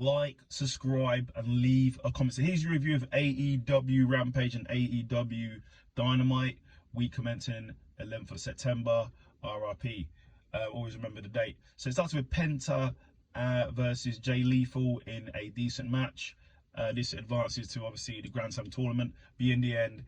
like, subscribe, and leave a comment. So here's your review of AEW Rampage and AEW Dynamite, week commencing 11th of September, RRP. Always remember the date. So it starts with Penta versus Jay Lethal in a decent match. This advances to obviously the Grand Slam tournament. But in the end,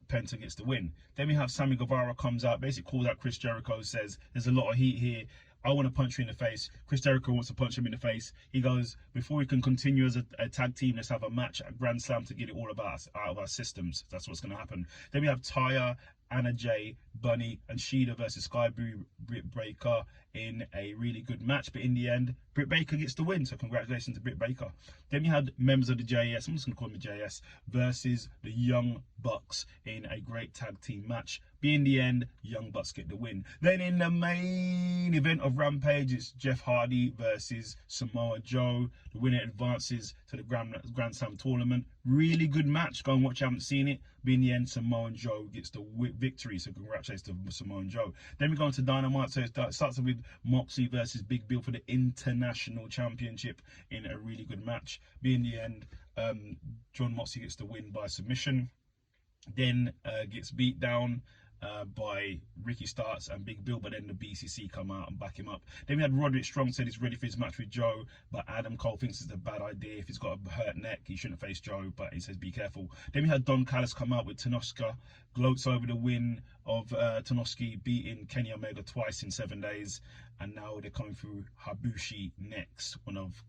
Penta gets the win. Then we have Sammy Guevara comes out, basically calls out Chris Jericho, says there's a lot of heat here. I want to punch you in the face. Chris Jericho wants to punch him in the face. He goes, before we can continue as a tag team, let's have a match at Grand Slam to get it all out of our systems. That's what's going to happen. Then we have Taya, Anna Jay, Bunny, and Shida versus Sky Blue, Britt Baker in a really good match. But in the end, Britt Baker gets the win. So congratulations to Britt Baker. Then we had members of the JS, I'm just going to call them the JS, versus the Young Bucks in a great tag team match. But in the end, Young Bucks get the win. Then in the main event of Rampage, it's Jeff Hardy versus Samoa Joe. The winner advances to the Grand Slam tournament. Really good match. Go and watch. I haven't seen it. But in the end, Samoa Joe gets the victory. So congratulations to Samoa Joe. Then we go on to Dynamite. So it starts with Moxley versus Big Bill for the International Championship in a really good match. But in the end, John Moxley gets the win by submission. Then gets beat down by Ricky Starks and Big Bill, but then the BCC come out and back him up. Then we had Roderick Strong said he's ready for his match with Joe, but Adam Cole thinks it's a bad idea. If he's got a hurt neck, he shouldn't face Joe, but he says be careful. Then we had Don Callis come out with Tanoska, gloats over the win of Tanoski beating Kenny Omega twice in 7 days, and now they're coming through Habushi next, one of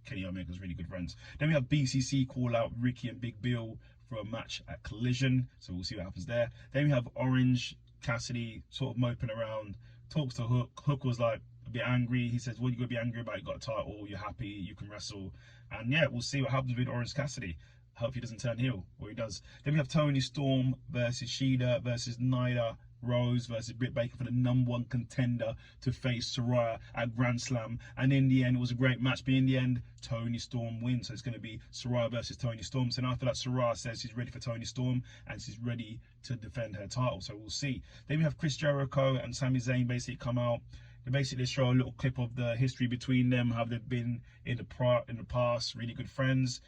Kenny Omega's really good friends. Then we have BCC call out Ricky and Big Bill for a match at Collision, so we'll see what happens there. Then we have Orange Cassidy sort of moping around, talks to Hook. Hook was like a bit angry. He says, what are you going to be angry about? You got a title, you're happy, you can wrestle. And yeah, we'll see what happens with Orange Cassidy. Hope he doesn't turn heel, or he does. Then we have Tony Storm versus Shida versus Nyla Rose versus Britt Baker for the #1 contender to face Saraya at Grand Slam. And in the end, it was a great match. But in the end, Tony Storm wins. So it's going to be Saraya versus Tony Storm. So now I feel like Saraya says she's ready for Tony Storm and she's ready to defend her title. So we'll see. Then we have Chris Jericho and Sami Zayn basically come out. They basically show a little clip of the history between them, how they've been in the past, really good friends.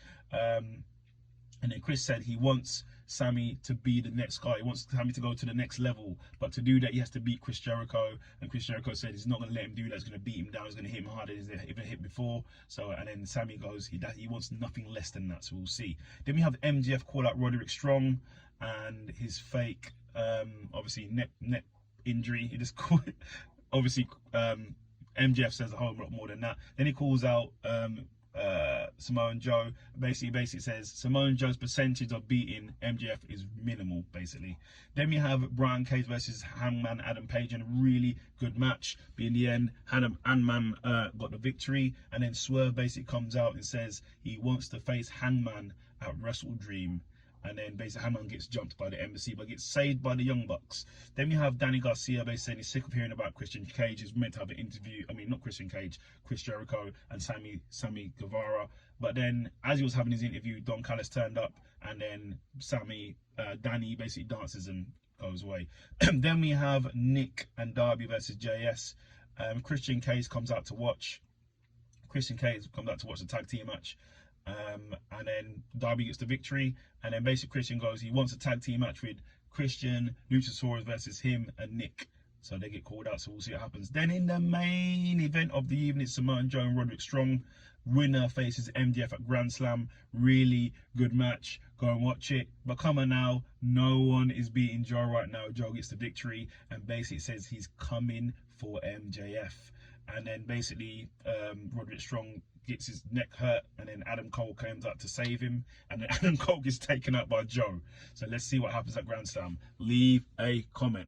And then Chris said he wants Sammy to be the next guy. He wants Sammy to go to the next level. But to do that, he has to beat Chris Jericho. And Chris Jericho said he's not going to let him do that. He's going to beat him down. He's going to hit him harder than he's ever hit before. So, and then Sammy goes, he wants nothing less than that. So we'll see. Then we have MJF call out Roderick Strong and his fake, obviously, neck injury. He just called it. Obviously, MJF says a whole lot more than that. Then he calls out Samoa Joe. Basically says Samoa Joe's percentage of beating MJF is minimal, basically. Then we have Brian Cage versus Hangman Adam Page in a really good match. But in the end, Hangman got the victory. And then Swerve basically comes out and says he wants to face Hangman at Wrestle Dream. And then basically Hangman gets jumped by the embassy, but gets saved by the Young Bucks. Then we have Danny Garcia basically saying he's sick of hearing about Christian Cage. He's meant to have an interview. I mean, not Christian Cage, Chris Jericho and Sammy Guevara. But then as he was having his interview, Don Callis turned up, and then Danny basically dances and goes away. Then we have Nick and Darby versus JS. Christian Cage comes out to watch. The tag team match. And then Darby gets the victory, and then basically Christian goes, he wants a tag team match with Christian, Luchasaurus versus him and Nick. So they get called out, so we'll see what happens. Then in the main event of the evening, Samoa Joe and Roderick Strong. Winner faces MJF at Grand Slam. Really good match. Go and watch it. But come on now, no one is beating Joe right now. Joe gets the victory and basically says he's coming for MJF. And then basically Roderick Strong gets his neck hurt, and then Adam Cole comes up to save him, and then Adam Cole gets taken out by Joe. So let's see what happens at Grand Slam. Leave a comment.